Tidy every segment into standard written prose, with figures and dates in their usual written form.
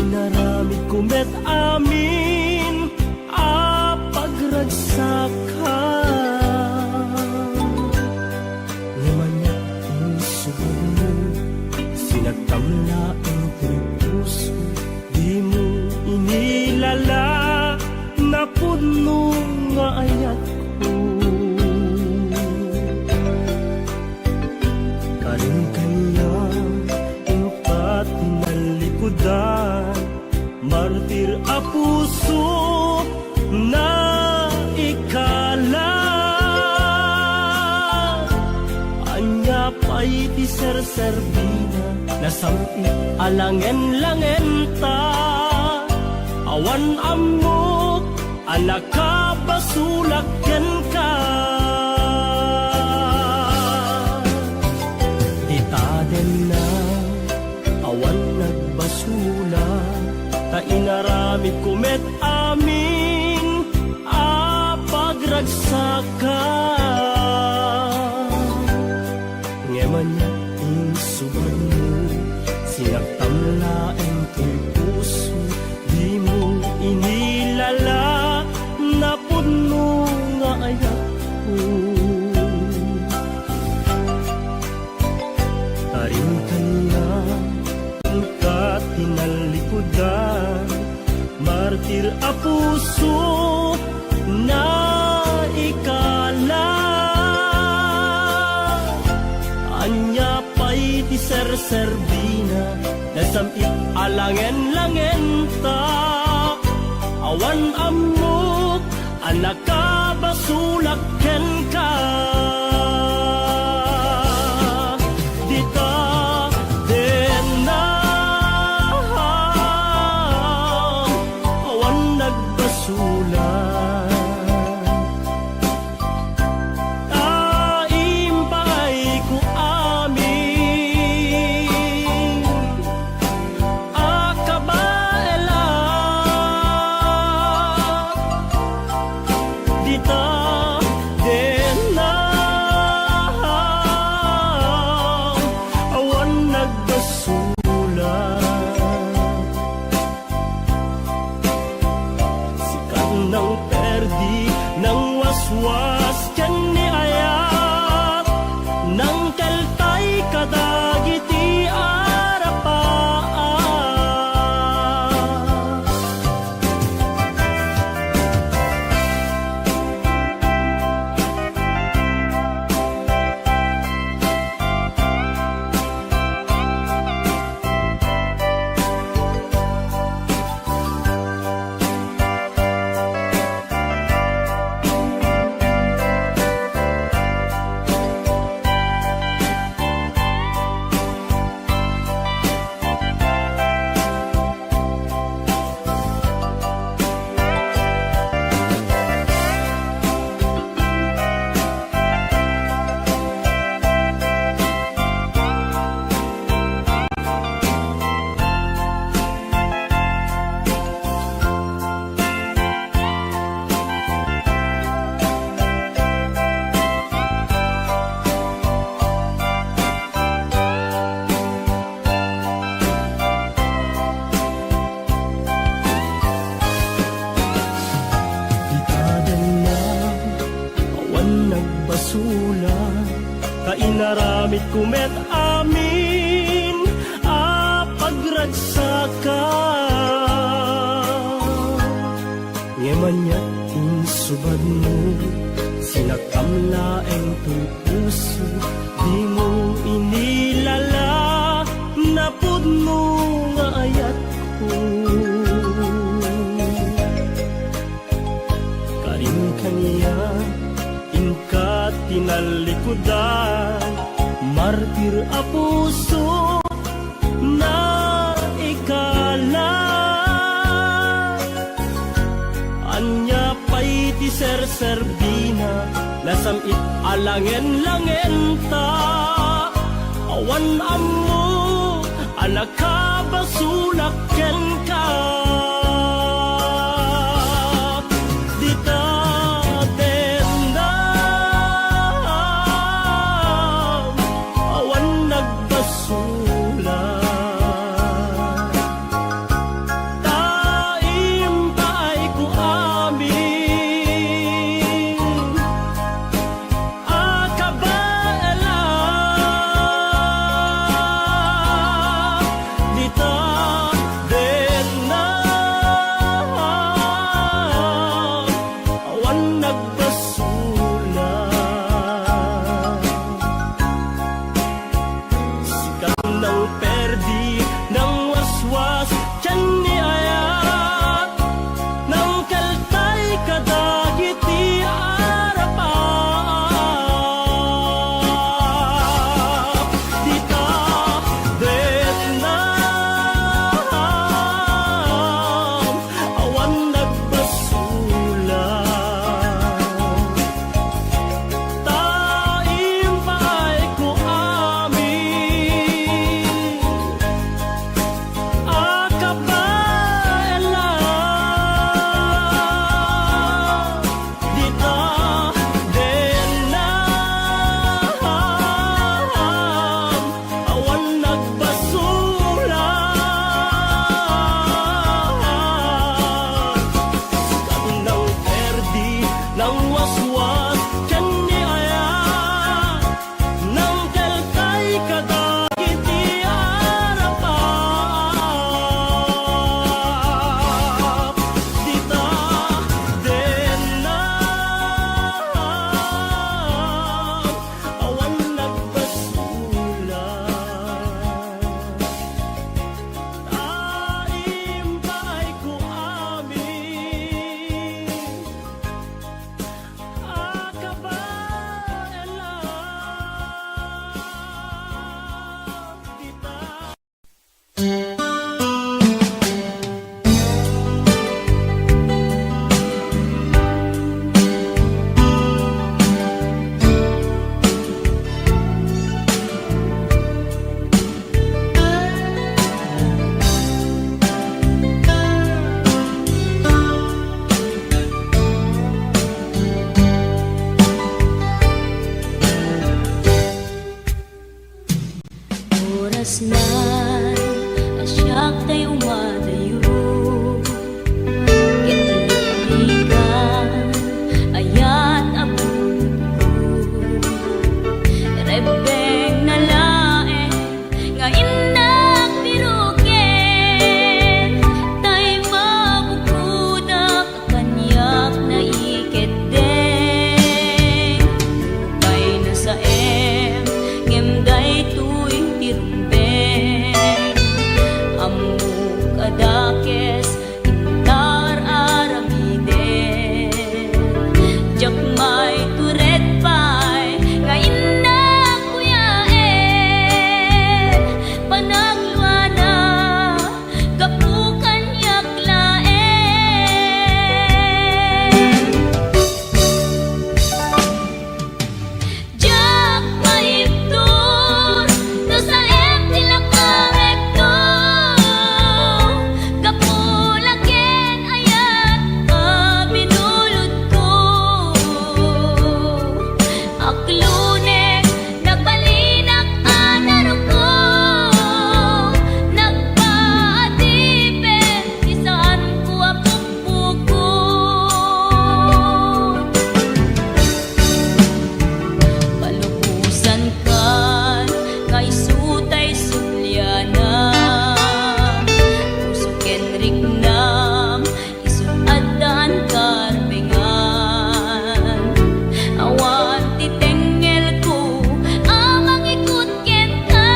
Inaramid kumet amin a pagragsakan. Ngamanya insuban mo, sinagtamla ang puso, di mo inilala na puno nga ayat ko. Karin kanya impat tinalikudan, martir a puso na ikala. Anya pa'y di serserbina, nasampi alangen-langen ta. Awan amok, anak ka basulakyan ka. Di taden na, awan nagbasula, ta inaramid kumet amin a pagragsakan. Ngeman niya insuban mo, sinagtamlaeng to'y puso, di mo inilala na puno nga ayat ko. Tarin kanya ka tinalikudan, martir a puso na ikala. Anya pa'y di serserbina, nasamit alangen-langen ta. Awan amok, anak ka basulakyan ka. Dita den na, awan nagbasulan. Taimpay ko amin akabaela. Dita den na, awan nagbasulan. Sikat ng perdi, ng waswas yan ni ayat, ng keltay kadagiti arapaan. Nagbasulan, kainaramid kumet amin a pagragsakan. Ngeman niya insubad mo, sinagkamlaeng to'y puso, di mo inilala na puno nga ayat ko. Karin kaniya ka tinalikudan, martir a puso na ikala. Anya pa'y di serserbina, nasamit alangen-langen ta. Awan ammo, anak ka basulakyan ka. Dita den na, awan nagbasulan. umadayo. Itlikan ayat abot ko, rebeng na lae nga indak biruken, tay mabukudak kanyak na iketdeng. Lupay na sa ngemday tuy tirumbeng, amuk adakes intar aramiden, jakmay turet pay nga indak kuyaen, panagluana kapukan yaklaen. Jak maiptur no sa tilak amekto, kapulaken ayat binulod ko. Aklunek nagbalinak anaro ko, nagpaadipet isaan ko apukpukon. Palubusan kan nga isutay sulyana, pusuken rignam isuadan karbengan. Awan titengel ko amang ikut ken ka,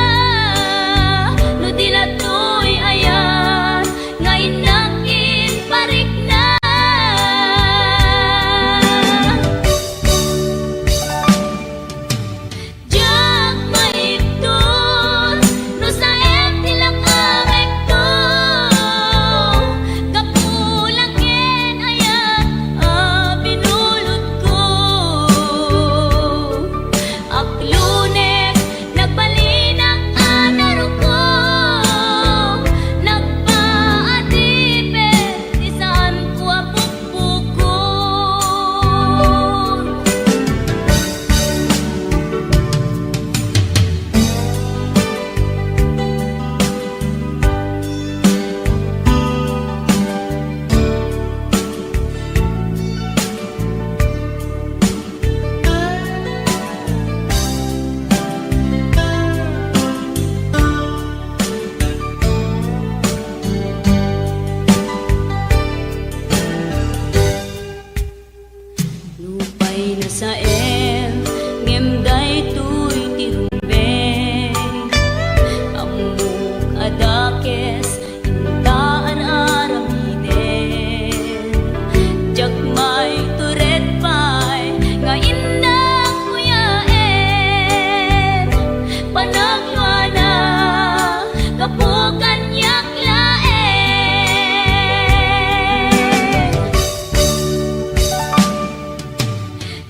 no dilatoy ayan nga inakin parik na. Jak maiptur no sa tilak amekto, kapulaken ayat binulod ko. Aklunek nagbalinak anaro ko, nagpaadipet isaan ko apukpukon. Lupay na sa ngemday tuy tirumbeng, amuk adakes intaan aramiden, jakmay turet pay nga indak kuyaen, panagluana kapukan yaklaen.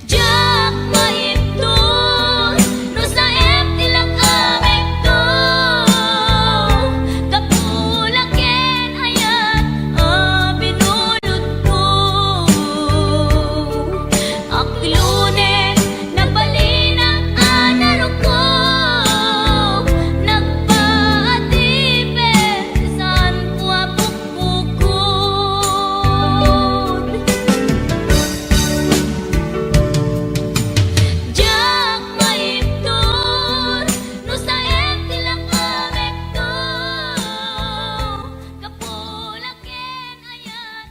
Jak maiptur no sa tilak amekto, kapulaken ayat binulod ko. Aklunek nagbalinak anaro ko, nagpaadipet isaan ko apukpukon. Jak maiptur no sa tilak amekto, kapulaken ayat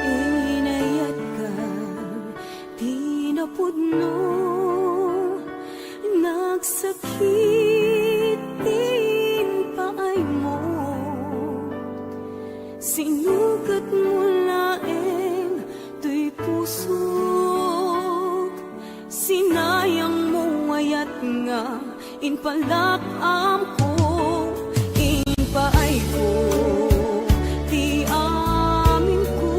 inayat ka, di napudno, nagsakitin paay mo, sinugat mo laeng tuy pusok, sinayang mo ayat nga inpalakam ko, inpaay ko, di amin ko,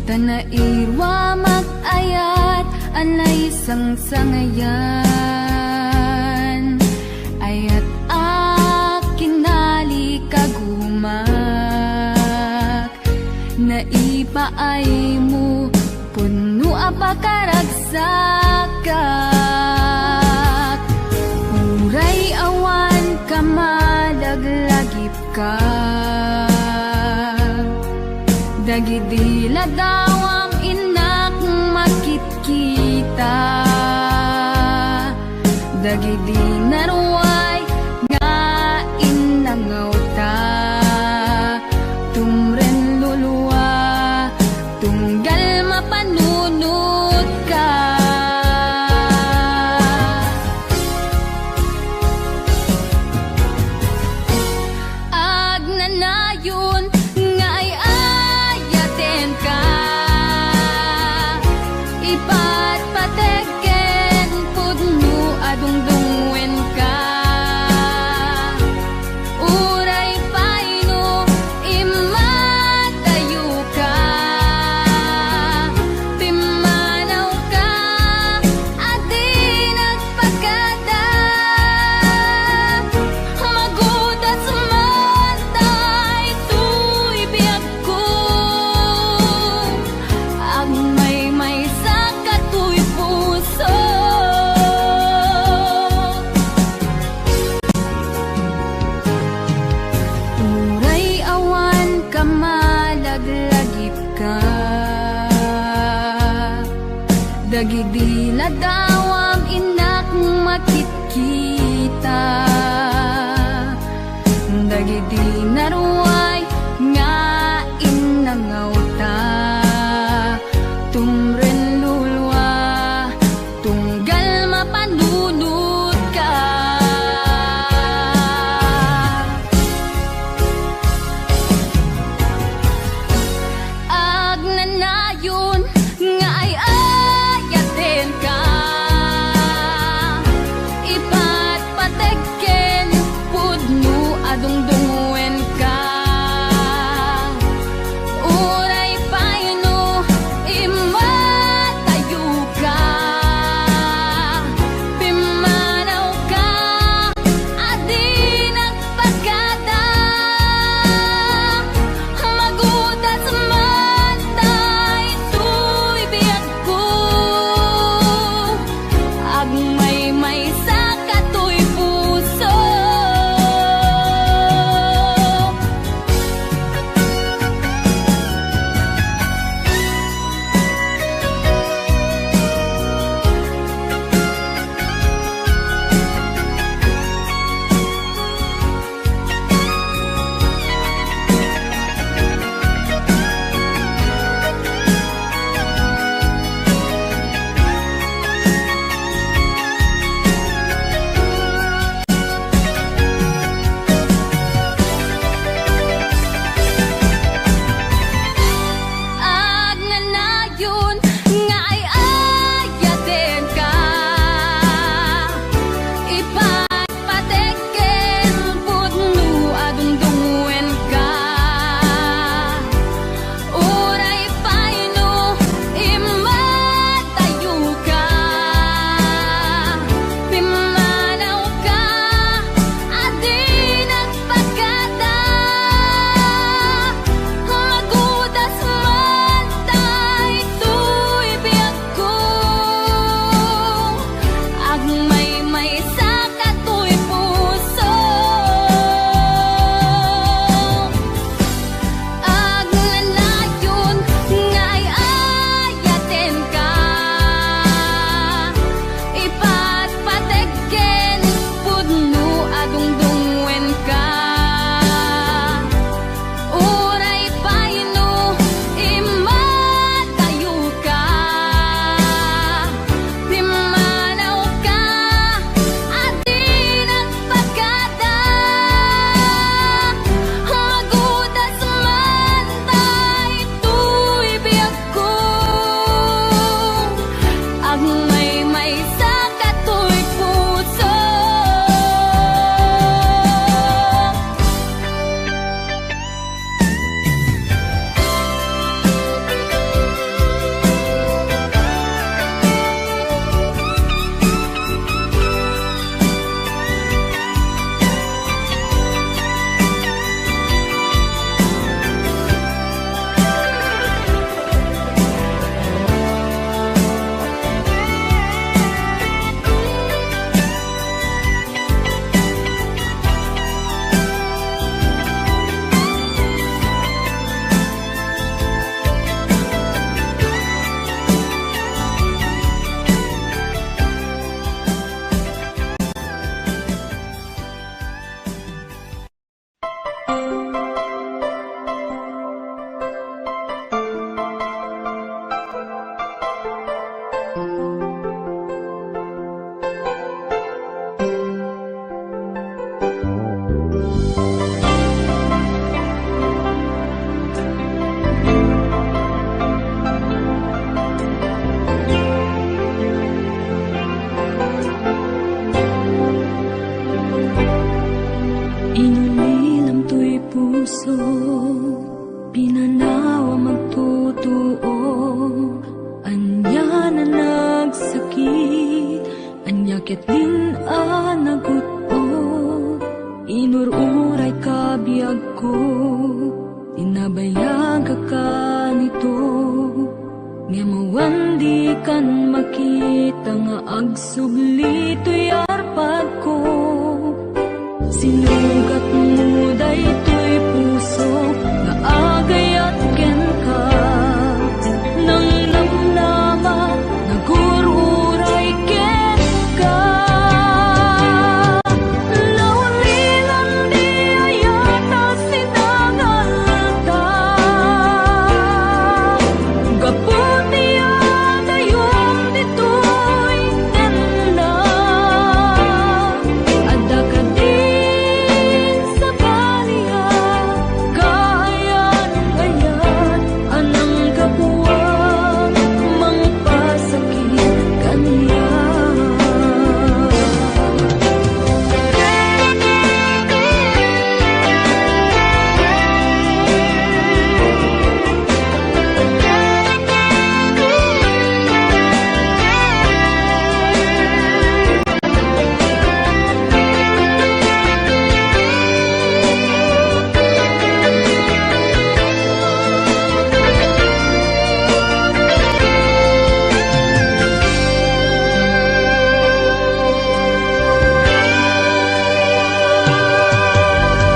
Tanairwa mag-ayat anay sang-sangayan ayat akinali kagumak naipaay mo puno apakaragsakat uray awan kamalaglagip ka dagidila dawam inak makitkita dagidi naruay nga inangaw ta tumren luluwa tunggal mapanunod ka agnanayon nga ay ayaten ka ipatpateken pudno adungdungwen ka uray paino imatayo ka pimanaw ka adi nagpagada magudas matay tuy biyag ko agmay sa katuy puso uray awan kamalaglagip ka dagidi ladawam inak makitkita dagidi naruay nga inangaw ta tumren lulwa tunggal mapanunod ka agnanayon nga ay ayaten ka ipatpateken pudno adungdungwen ka uray paino imatayo ka pimanaw ka adi nagpagada magudas matay tuy biyag ko agmay sa katuy puso uray awan kamalaglagip ka dagidi ladawam inak makitkita dagidi naruay nga inangaw ta tumren lulwa tunggal mapanunod ka agnanayon nga ay ayaten ka ipatpateken pudno adungdungwen ka uray paino imatayo ka pimanaw ka adi nagpagada magudas matay tuy biyag ko agmay sa katuy puso agnanayon nga ay ayaten ka ipatpateken pudno adungdungwen ka uray paino imatayo ka pimanaw ka adi nagpagada magudas matay tuy Anyakit din anagut-o, inururay kabiyag ko, inabayag ka nito. Ngemawan di kan makita nga agsubli to'y arpad ko. Sinugat mo daytoy puso nga agayat ken ka. Nang namnama nagururay ken ka. Laulilan di ayata sinangalta. Gaputi adayong ditoy tenda. Ada ka din sa baliya, kayan-ayan anang kapuwang mangpasakit kaniya.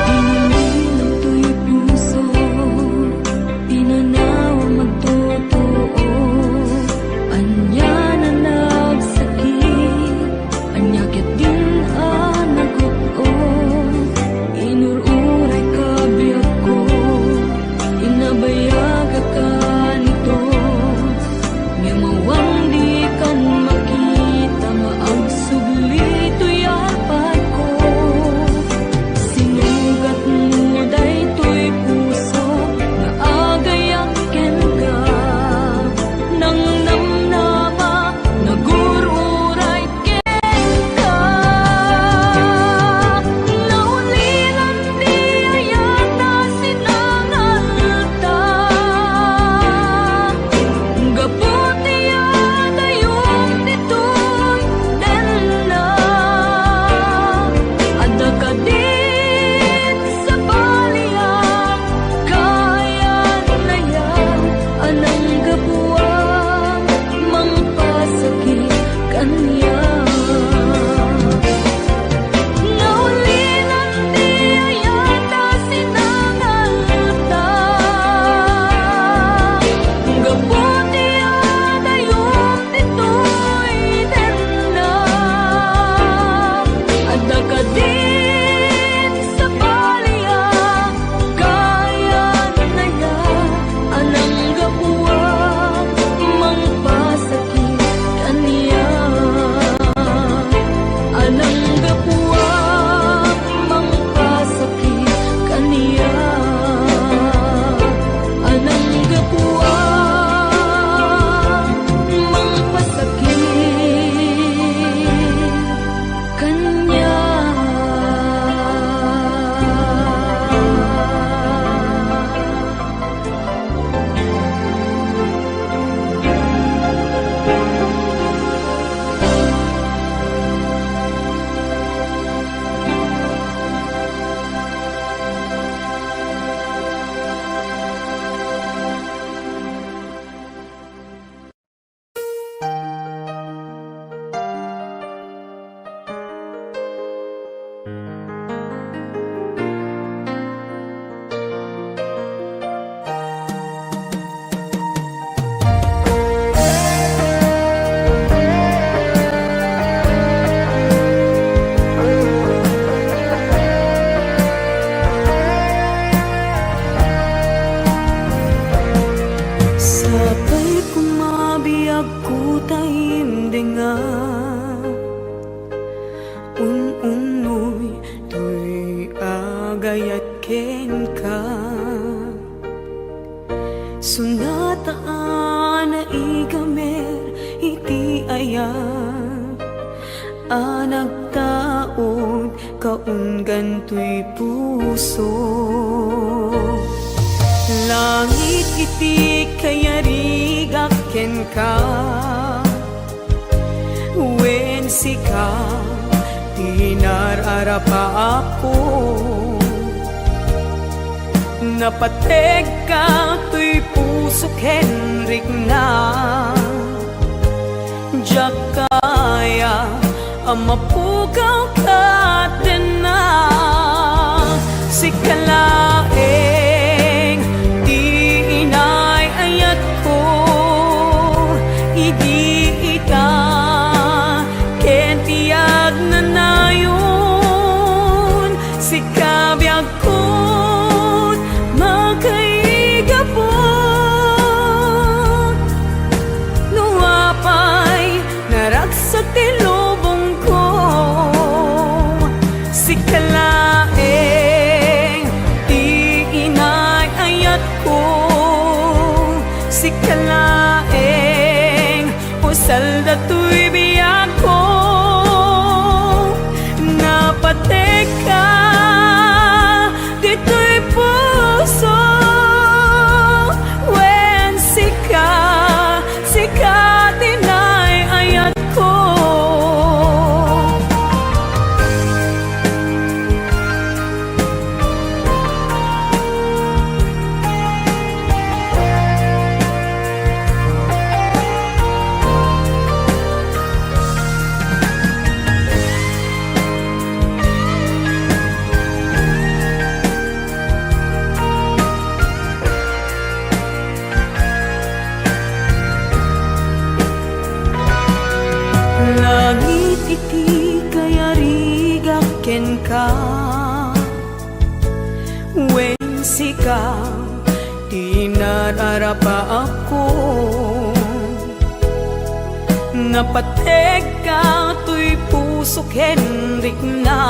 Ininom to'y puso, tinanawa magtotoo. Anya na nagsakit, anyakit din anagot-o. Inururay kabiyag ko, inabayag ka nito. Ngemawan di kan makita nga agsubli to'y arpad ko. Sinugat mo daytoy puso nga agayat ken ka. Nang namnama nagururay ken ka. Naulilan di ayata sinangalta. Gaputi adayong ditoy tenda. Ada ka din sa baliya, kayan-ayan anang kapuwang mangpasakit kaniya. Naulilan di ayata sinangalta. Gaputi adayong ditoy tenda. Ada ka din sa baliya, kayan-ayan anang kapuwang mangpasakit kaniya. Anang kapuwang mangpasakit kaniya. Anang kapuwang mangpasakit kaniya. Sabay kumabiyag ko taimdenga. Ununoy to'y agayat ken ka. Sunataan na igamer iti ayat. Anagtaod kaunggan to'y puso. Langit iti kayarigak ken ka. Wen sika tinararapa ako. Napateg ka to'y pusok Henrik na Diyak kaya ang mapugaw ka din na sikalaeng di inay ayat ko idi ita ken tiyag na nayon sikabiyag ko magkaigapon nuapay naragsak tilubong ko sikalaeng di inay ayat ko sikalaeng usal dato'y biyak ko napatek ka dito'y puso when sika tinay ayat ko. Langit iti kaya rigaken ka when sika tinararapa ako napateg ka to'y pusok Henrik na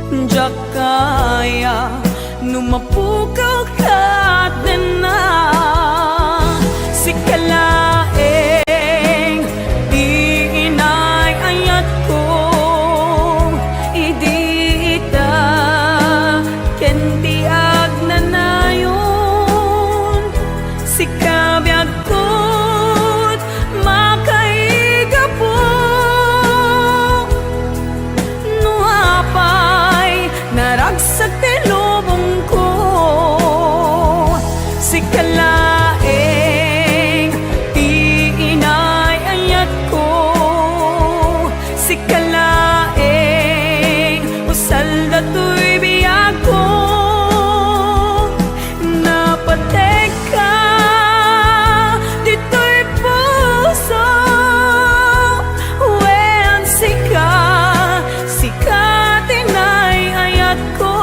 Diyak kaya numapukaw ka din na sikalaeng di inay ayat ko idi ita ken tiag na nayon sikabiyag ko't makaigapo nuapay naragsak tilubong ko sikalaeng di inay ayat ko sikalaeng usal dato'y biyak ko napateg ka dito'y puso when sika tinay ayat ko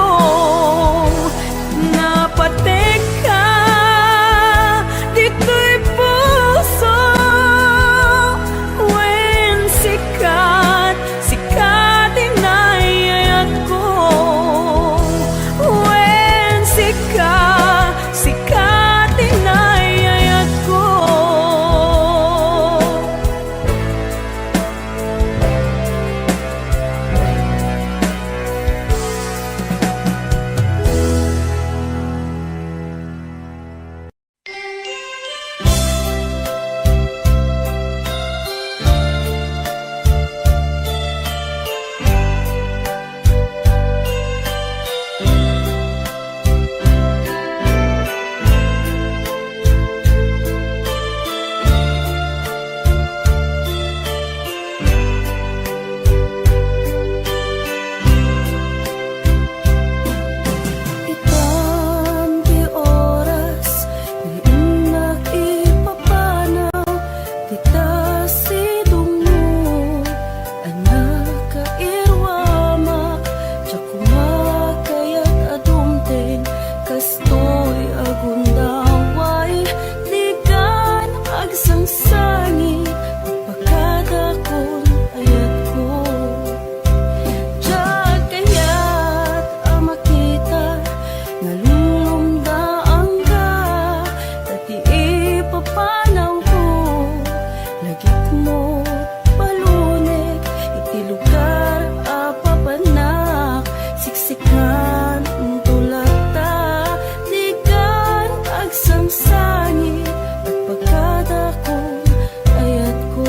napateg ka dito'y puso when sikat tinay ayat ko when sikat tinay ayat ko. Pagkada ko ayat ko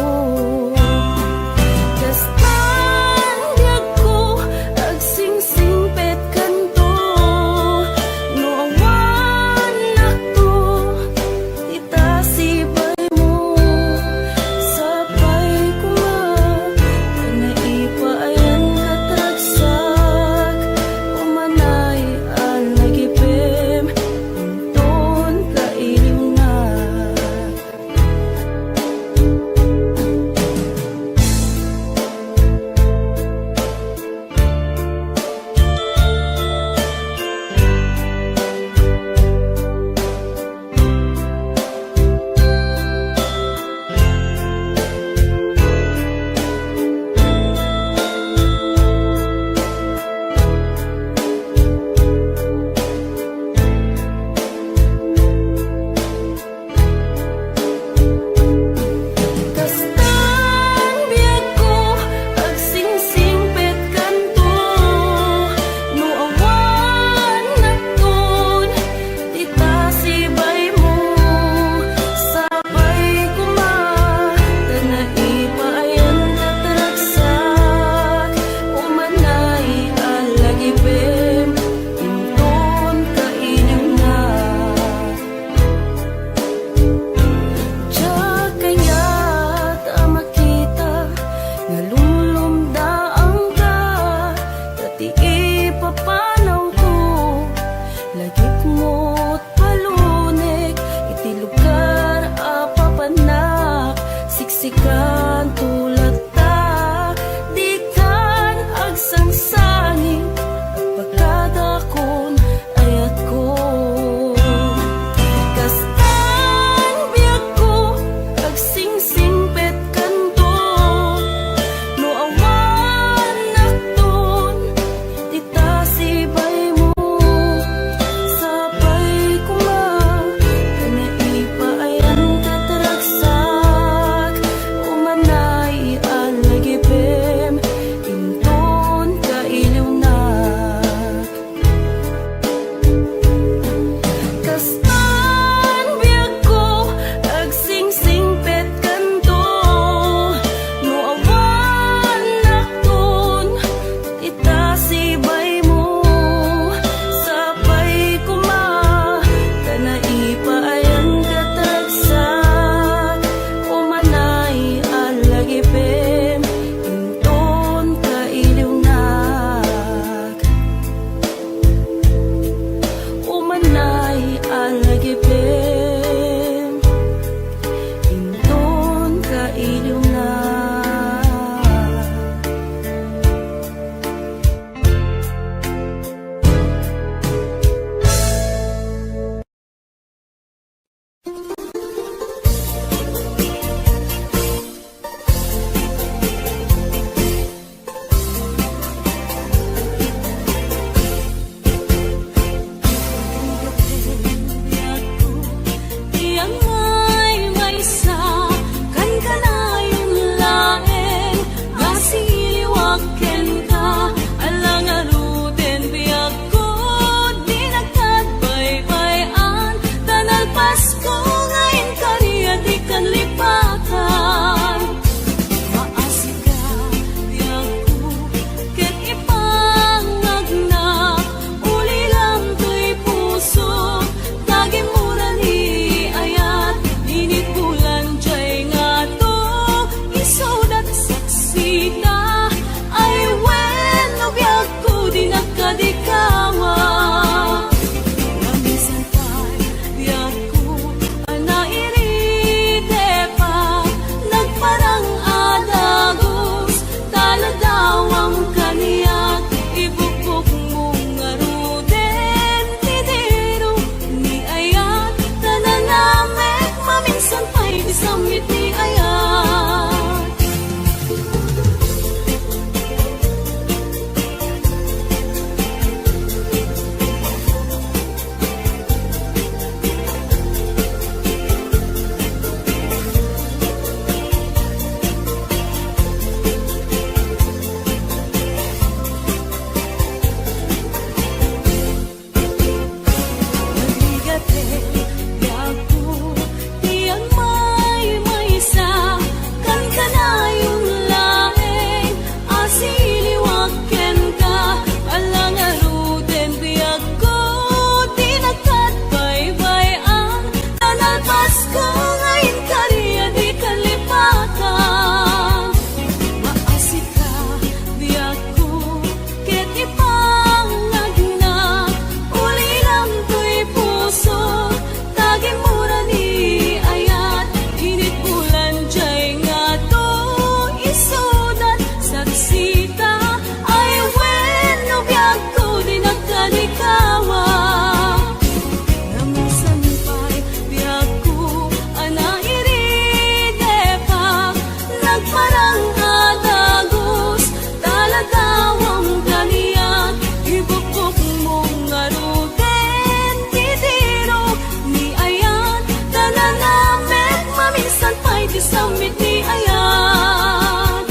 maminsan pa'y di samit ni ayan.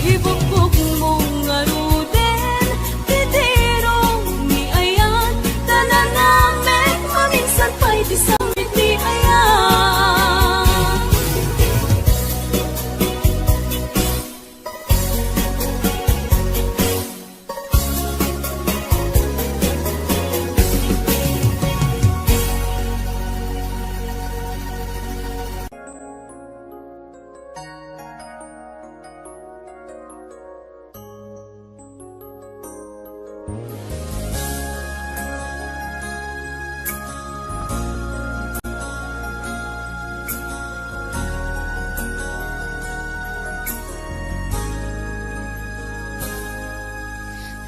Ibukbuk mong ngaruden, titirong ni ayan. Tanan namin, maminsan pa'y di samit ni ayan.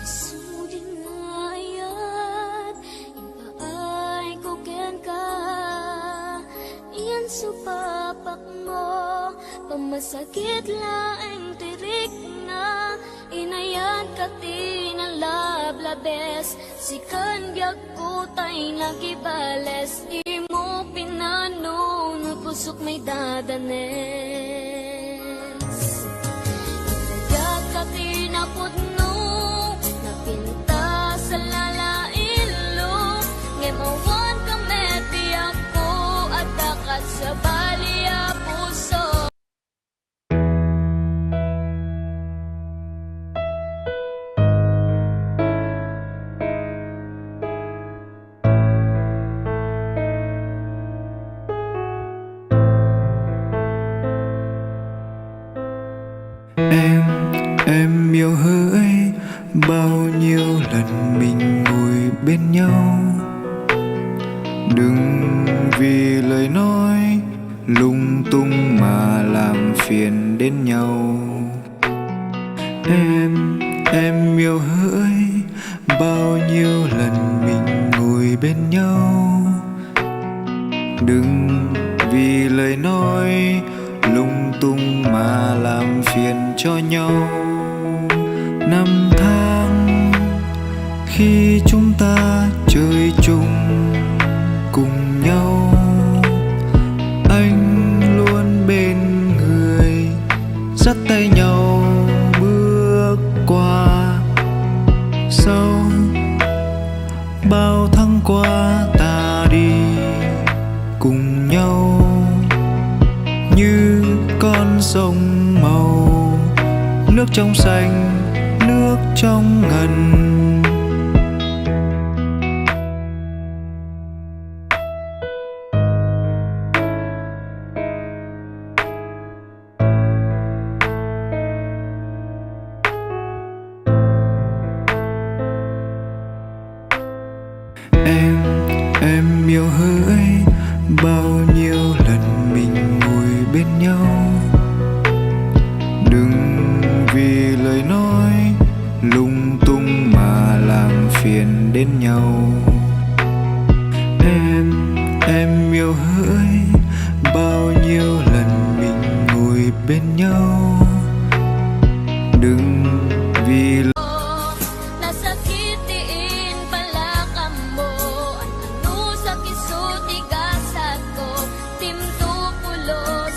Sudin ngayat, impaay ko ken ka. Iyan supapak mo, pamasakit laeng tirik na. Inayan ka tinalablabes, sikan biag ko tay nagibales. Di mo pinano, pusok may dadanes. Inayat ka tinapudno, napinta sa lalailo. Ngemawan ka meti ako, at dakat sa balia puso. Em yêu hỡi, bao nhiêu lần mình ngồi bên nhau. Đừng vì lời nói lung tung mà làm phiền đến nhau. Em yêu hỡi, bao nhiêu lần mình ngồi bên nhau. Đừng vì lời nói lung tung mà làm phiền cho nhau. Năm tháng khi chúng ta chơi chung cùng nhau, anh luôn bên người dắt tay nhau bước qua. Sau bao tháng qua ta đi cùng nhau như con sông màu, nước trong xanh, nước trong ngần. Em yêu hỡi, bao nhiêu lần mình ngồi bên nhau. Đừng vì lời nói lung tung mà làm phiền đến nhau. Em yêu hỡi, bao nhiêu lần mình ngồi bên nhau. Đừng vì Nasakitiin pala ka mo, ano sa kisuti gasat ko. Timto pulos,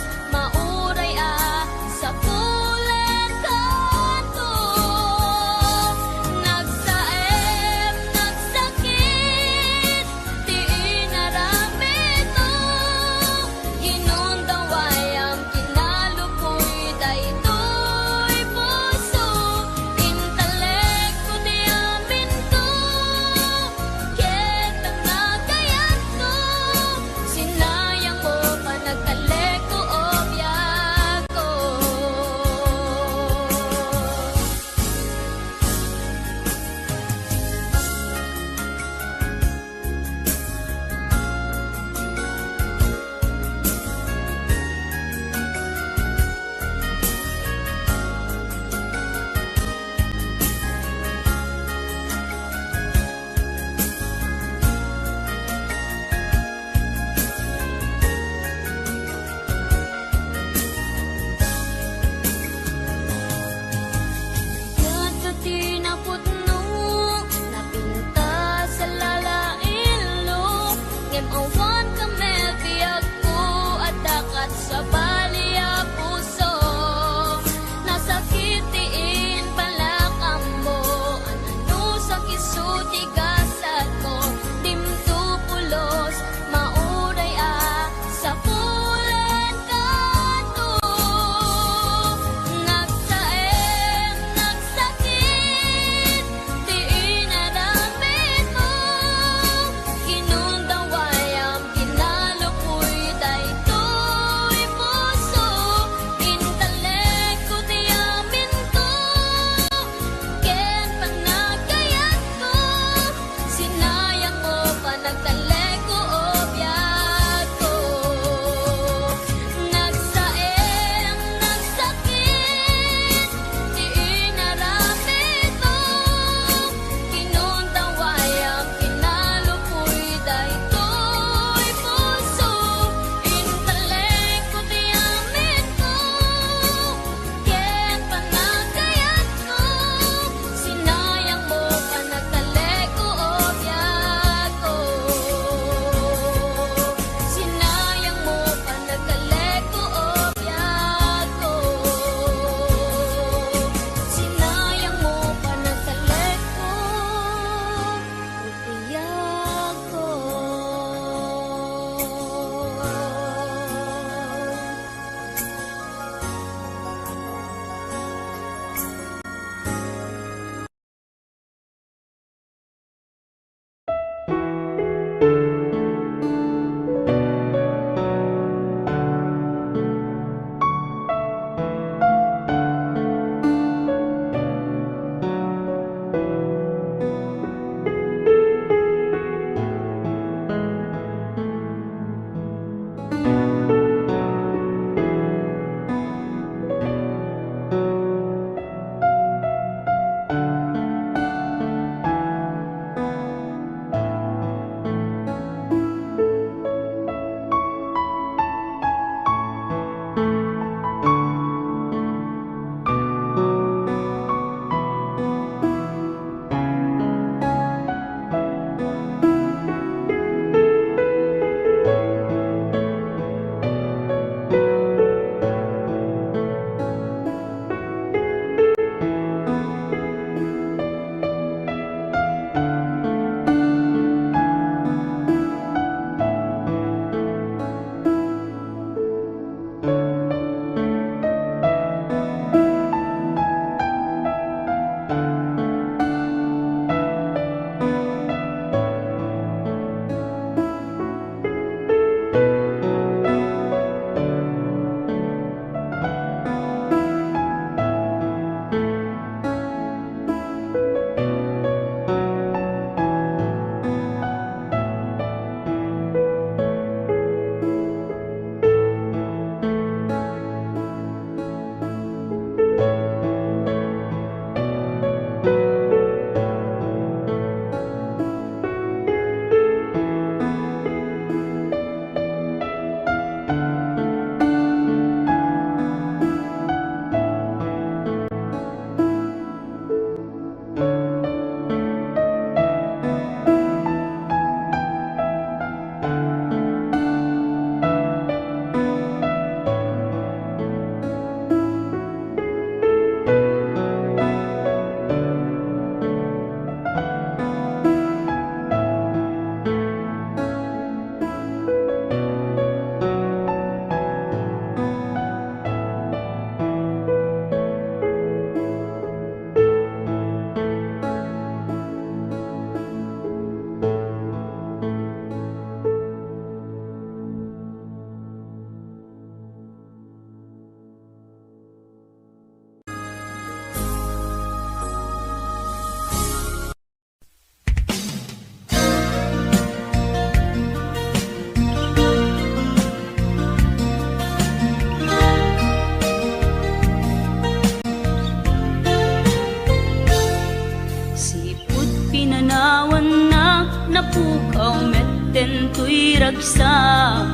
Kaumeten to'y ragsa,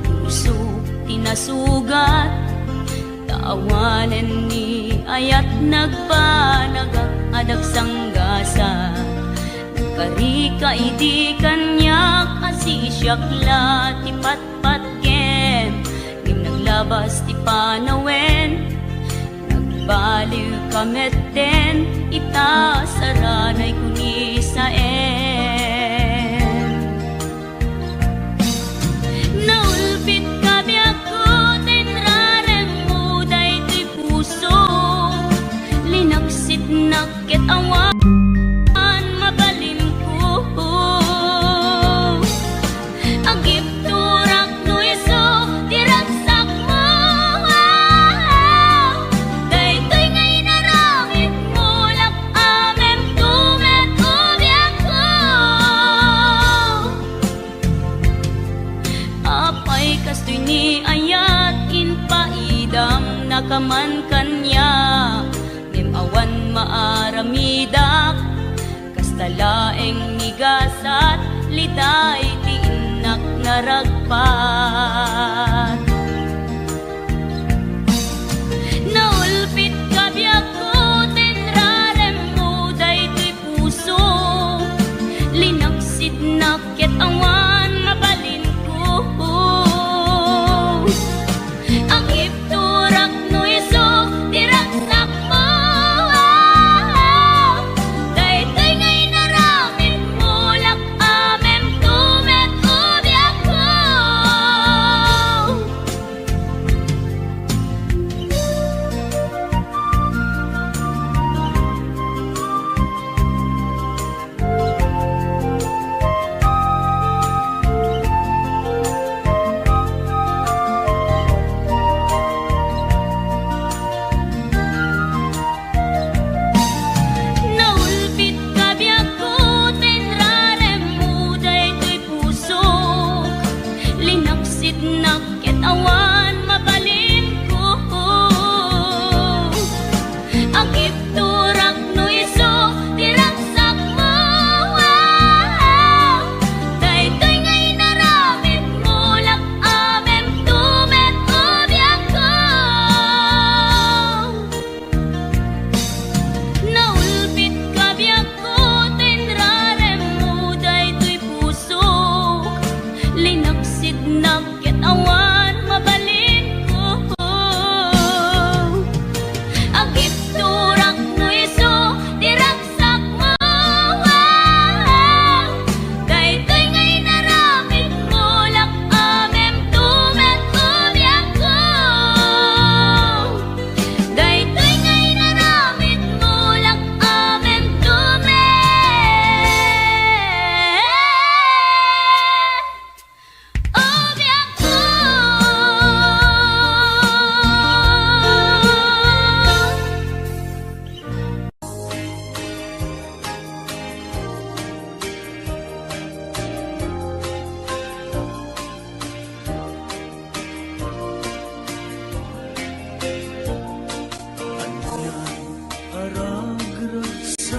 puso tinasugat. Taawanen ni ayat nagpanagak adak sanggasa. Karika idi kanyak asisyakla ti patpatken. Ngim naglabas ti panawen, nagbaliw kameten. Ita saranay kuni sa naulpit kami ako, tenrarem mo day to'y puso. Linaksit nakit awan, mabalin ko. Agip turak no iso, diragsak mo. Day to'y ngay naramit mo, lak amem tumet ubiak ko. Apay kastoy ni ayat inpaidam nakaman kanya. Ngem awan maaramidak, kastalaeng nigasat liday ti inak naragpat. Naulpit kabiyak ko, tenrarem mo day to'y puso. Linaksid nakit awan, mabalin ko. Agip turak no iso, diragsak mo. Day to'y ngay naramit mo, lak amem tumet ubiak ko. Naulpit kabiyak ko, tenrarem mo day to'y puso. Linaksid nakit awan, mabalin ko. Agip turak no iso, diragsak mo. Day to'y ngay naramit mo, lak amem tumet ubiak ko. Naulpit kabiyak ko, tenrarem mo day to'y puso. Linaksid nakit awan, mabalin ko. Agip turak no iso, diragsak mo. Day to'y ngay naramit mo, lak amem tumet ubiak ko. Day to'y ngay naramit mo, lak amem tumet ubiak ko. Aragragsa,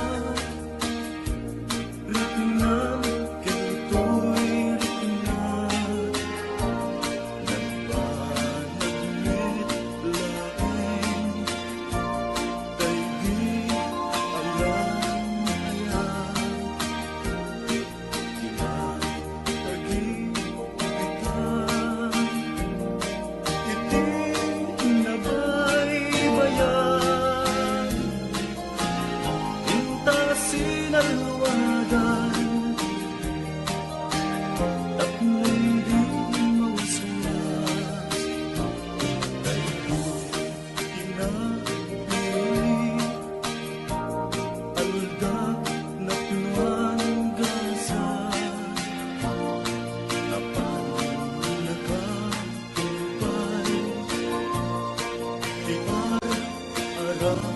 ritnam kento'y ritnam. Nagbanagmit laing, tay di alam niya. Kinatagin kita, iti nabaybayan. Inta sinalwadan, tapno'y di mausawas. Dahil kinapili, aldag na pinuan gasa. Napanagapupay, di arapaan.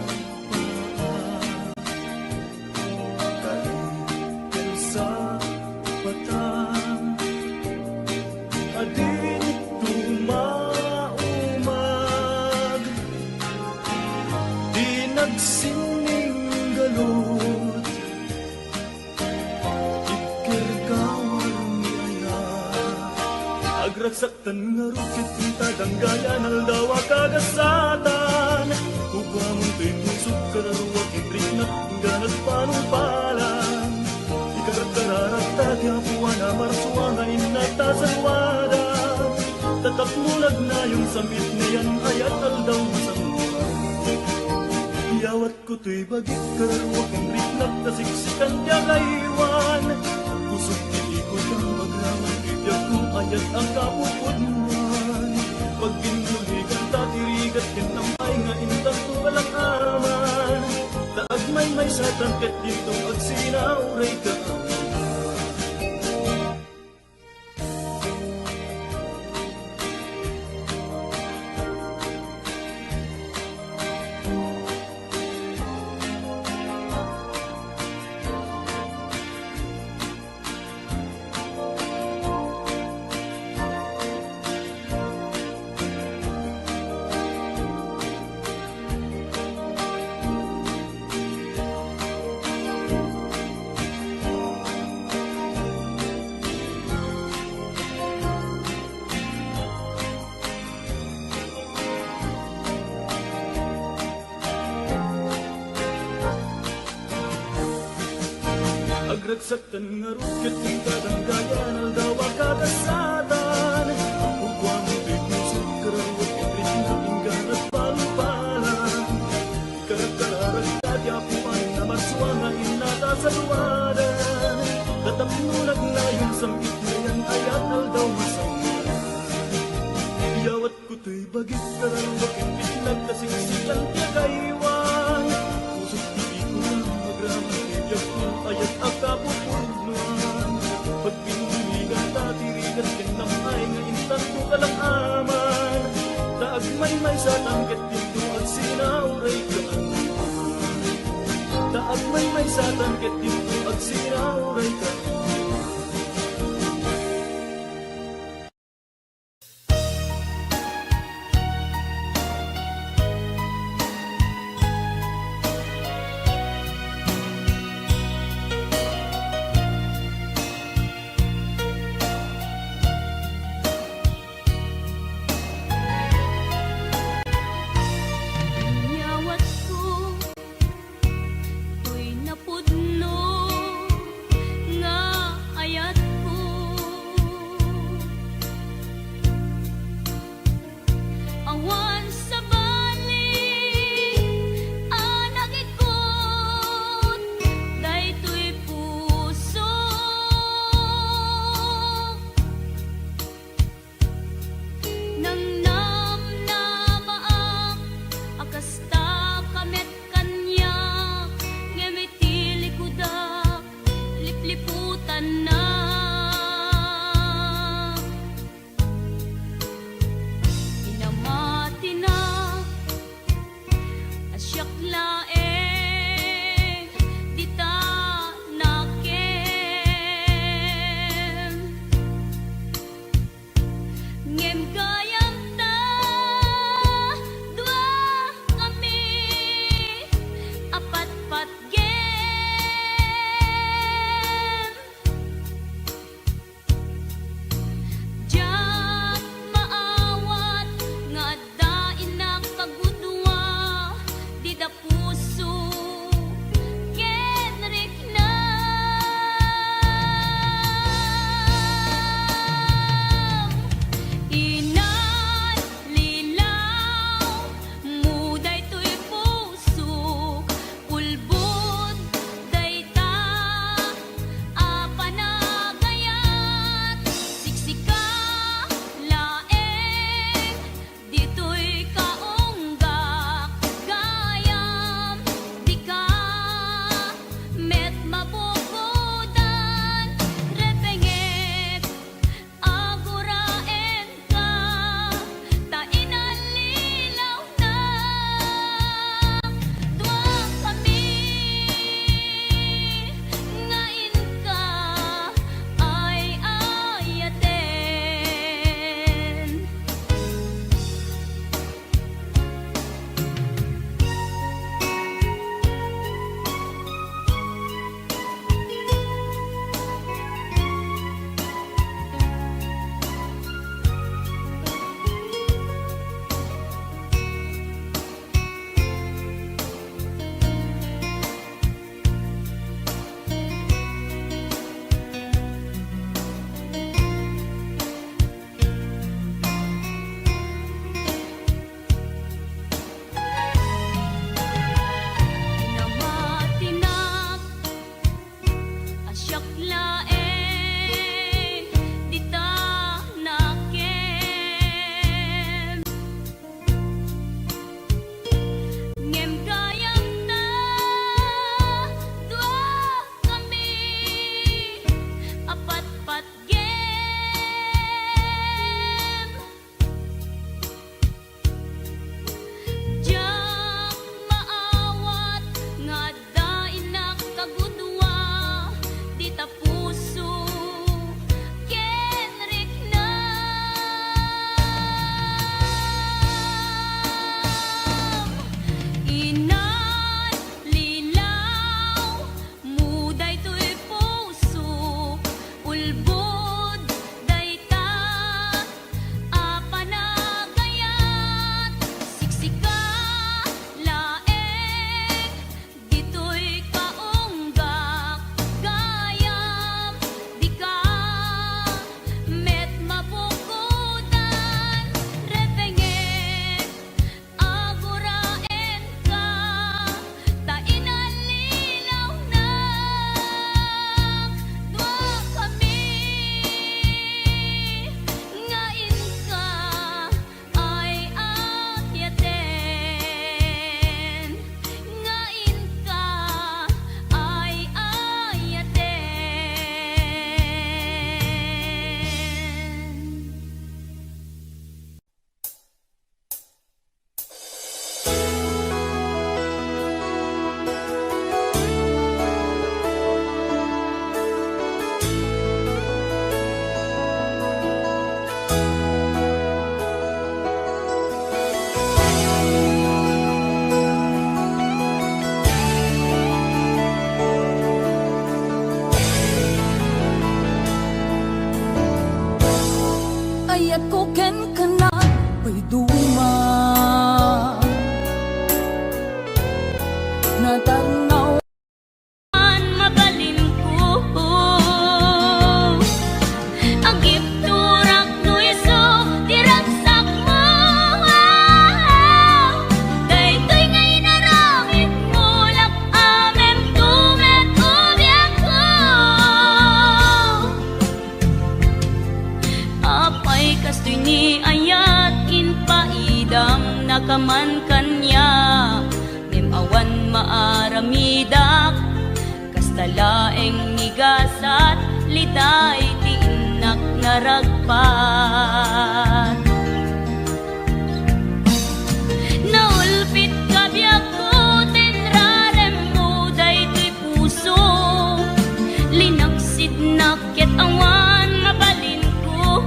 Kalipin sa patang, adin tumaumag. Di nagsining galot, ikirgaw Agragsaktan nga rukit kita danggayan aldawa kagasatan Upamon tinusok kararuwa kibrik na ganat panumpalan Ikagagararat tagyapuan na marsuwa nga inatasalwadan Tatap mulag na yung samit niyan ayat aldaw masamwa Iyawat ko to'y bagik kararuwa kibrik na tasiksikan dyagaywan Kusok iikot ang magraman bibiyag ko ayat ang kapupudman Pag binuligan tatirigat kinamay nga intang tuwalang aman Taag may sa tangkat dito ag sinauray ka Agragsaktan nga rukit kita danggayan aldawa kagasatan Upang titusok karawat ibrit na ingganat palupalan Ikarakararag tagyapuan na marswa nga inatasalwadan Tatap nulag na yung samit na yan ayat aldaw masama Iyawat ko to'y bagit karawat ibrit na kasiksikan tiyagaywan Pusok hindi ko na magraman ayat ang kapupuluan Pag pinuligan tatirigan kinamay nga intan ko kalang aman Taag may sa tangkat dito at sinauray ka Taag may sa tangkat dito at sinauray ka Yawat ko to'y napudno nga nakaman kanya ngem awan maaramidak kastalaeng nigasat litay ti inak naragpat. Naulpit kabiyak ko tenrarem mo daytoy puso linaksid naket awan mabalin ko.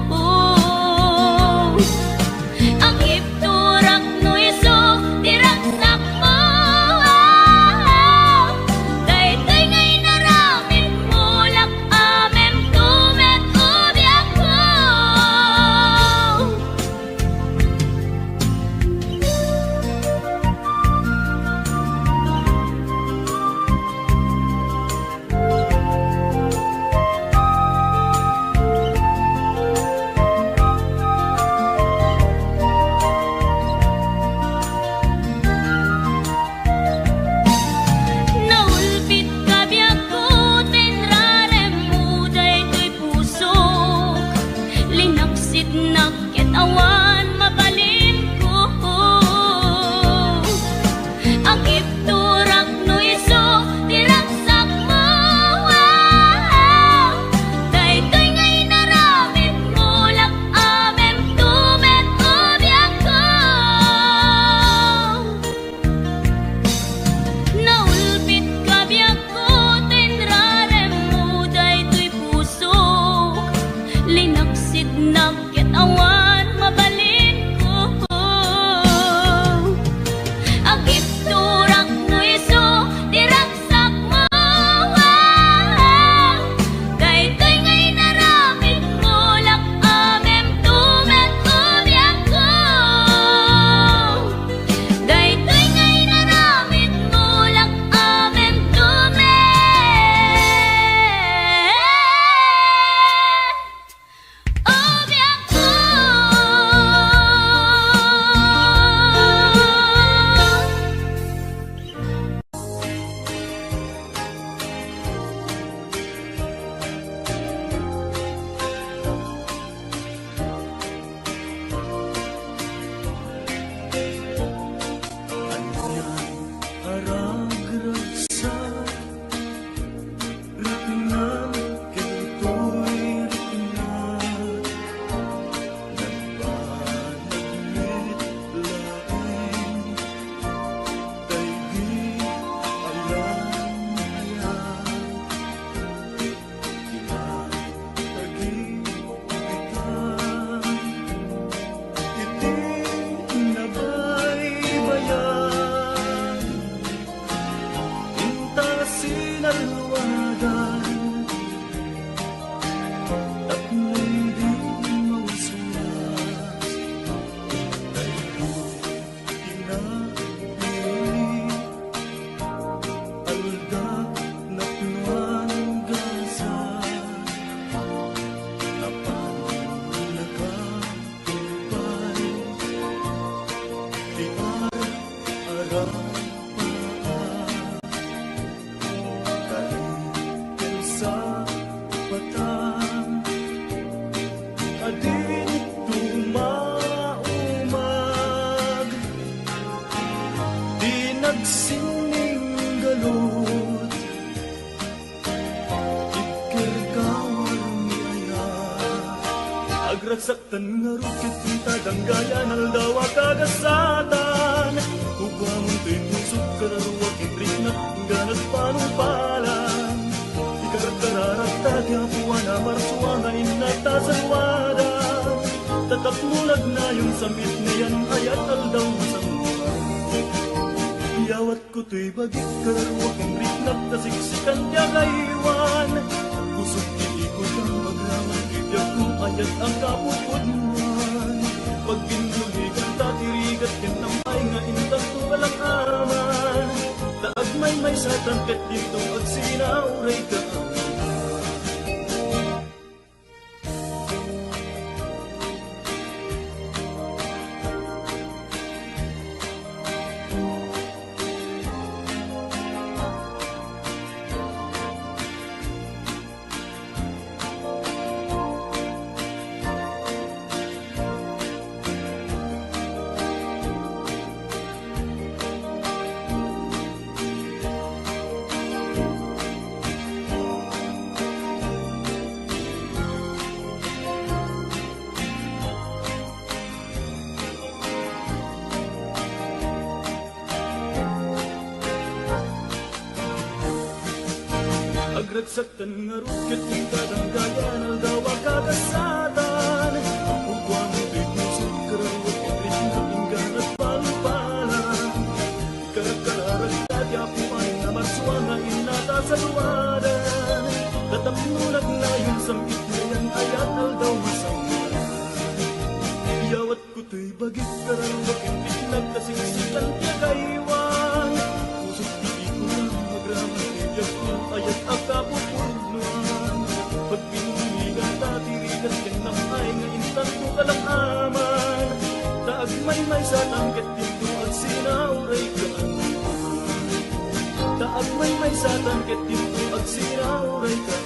Ang ipturak no iso diragsak mo daytoy ngay naramid mo lak amem tumet ubiyak ko. Naulpit kabiyak ko tenrarem mo daytoy pusok linaksid naket awan mabalin ko. Ang ipturak no iso diragsak mo daytoy ngay naramid mo lak amem tumet ubiyak ko. Naulpit kabiyak ko tenrarem mo daytoy pusok linaksid naket awan mabalin ko. Ang ipturak no iso diragsak mo daytoy ngay naramid mo lak amem tumet ubiyak ko. Daytoy ngay naramid mo lak amem tumet ubiyak ko. Aragragsak Ritingan Kito'y ritingan Nagbanagmit laing Daigdig alam niya Kinatagig kita Iti nabaybayan Inta sinalwagan At hindi mausulas Dahil pinapili Alda na pinuanggasan Apan nakatupay Di araw Kalitin sa batang Adin tumaumag Di nagsining galot Ikirkawar niya Agragsaktan nga rukit kita Danggayan aldawa kagasatan Upamon tinusok kararuwa kitrik na Ganat panumpalan Ikagagkararat Yapuan amarsuan na inatasalwadan Tatak mulag na yung samit na yan Ayat aldaw masamwa Yawat ko to'y bagik kararuwa kitrik na Tasiksikan niya kaiwan Kusog iikot ang magraman Bibiyag kung ayat ang kapupudmuan Pagpinduligan tatirigat yan ang may nga intas to walang aman Taag may sa tangkat dito at sinauray ka Agragsaktan nga rukit yung kadanggayan aldawa kagasatan Ugwa mo ito'y pusod karawat Itrit na pinggan at palupalan Karakararat yapo ay namaswa nga inata sa luwadan Tatapnulag na yung samit na yan ayat aldaw masanggan Iyawat ko to'y bagit karawat Itrit na kasingsitan tiya kaiwan Pusod titi ko na magraman Tiyak ko ayat akapupuluan Pag pinuligan tatirigan Yan namay nga intan ko kalamaman Taag may sa tangkat dito at sinauray kaan Taag may sa tangkat dito at sinauray kaan